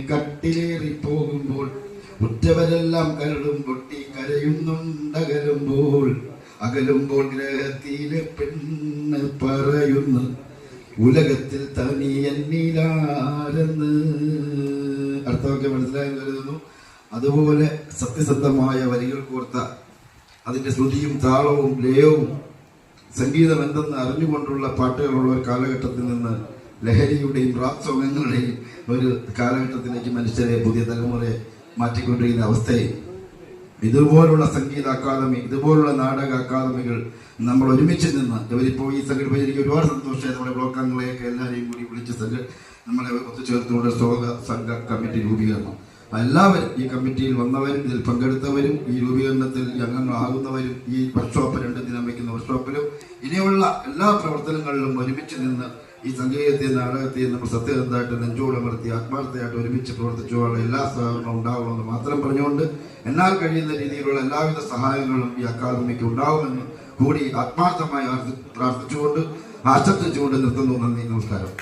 കട്ടിലേറി പോകുമ്പോൾ ഉറ്റവരെല്ലാം കരടും പൊട്ടി അകലുമ്പോൾ ഗ്രഹത്തിലെ പെണ്ണ് പറയുന്നു ഉലകത്തിൽ തനി എന്നിലാരെന്ന്. അർത്ഥമൊക്കെ മനസ്സിലായെന്ന് കരുതുന്നു. അതുപോലെ സത്യസന്ധമായ വരികൾ കോർത്ത അതിന്റെ ശ്രുതിയും താളവും ലയവും സംഗീതം എന്തെന്ന് അറിഞ്ഞുകൊണ്ടുള്ള പാട്ടുകളുള്ള ഒരു കാലഘട്ടത്തിൽ നിന്ന് ലഹരിയുടെയും റാപ്പ് സോങ്ങങ്ങളുടെയും ഒരു കാലഘട്ടത്തിലേക്ക് മനുഷ്യരെ പുതിയ തലമുറയെ മാറ്റിക്കൊണ്ടിരിക്കുന്ന അവസ്ഥയിൽ ഇതുപോലുള്ള സംഗീത അക്കാദമി, ഇതുപോലുള്ള നാടക അക്കാദമികൾ നമ്മൾ ഒരുമിച്ച് നിന്ന് ഇവരിപ്പോൾ ഈ സംഘടന എനിക്ക് ഒരുപാട് സന്തോഷമായി. നമ്മുടെ ബ്ലോക്ക് അംഗങ്ങളെയൊക്കെ എല്ലാവരെയും കൂടി വിളിച്ച് നമ്മളെ ഒത്തുചേർത്തുകൊണ്ട് സംഘ കമ്മിറ്റി രൂപീകരണം. എല്ലാവരും ഈ കമ്മിറ്റിയിൽ വന്നവരും ഇതിൽ പങ്കെടുത്തവരും ഈ രൂപീകരണത്തിൽ അംഗങ്ങളാകുന്നവരും ഈ വർക്ക്ഷോപ്പ് 2 ദിനം വയ്ക്കുന്ന വർക്ക്ഷോപ്പിലും ഇനിയുള്ള എല്ലാ പ്രവർത്തനങ്ങളിലും ഒരുമിച്ച് നിന്ന് ഈ സംഗീതത്തെയും നാടകത്തെയും നമ്മൾ സത്യസന്ധമായിട്ട് നെഞ്ചോടമർത്തി ആത്മാർത്ഥമായിട്ട് ഒരുമിച്ച് പ്രവർത്തിച്ചുള്ള എല്ലാ സഹകരണവും ഉണ്ടാകുമെന്ന് മാത്രം പറഞ്ഞുകൊണ്ട് എന്നാൽ കഴിയുന്ന രീതിയിലുള്ള എല്ലാവിധ സഹായങ്ങളും ഈ അക്കാദമിക്ക് ഉണ്ടാകുമെന്ന് കൂടി ആത്മാർത്ഥമായി പ്രാർത്ഥിച്ചുകൊണ്ട് ആശംസിച്ചുകൊണ്ട് നിർത്തുന്നു. നന്ദി, നമസ്കാരം.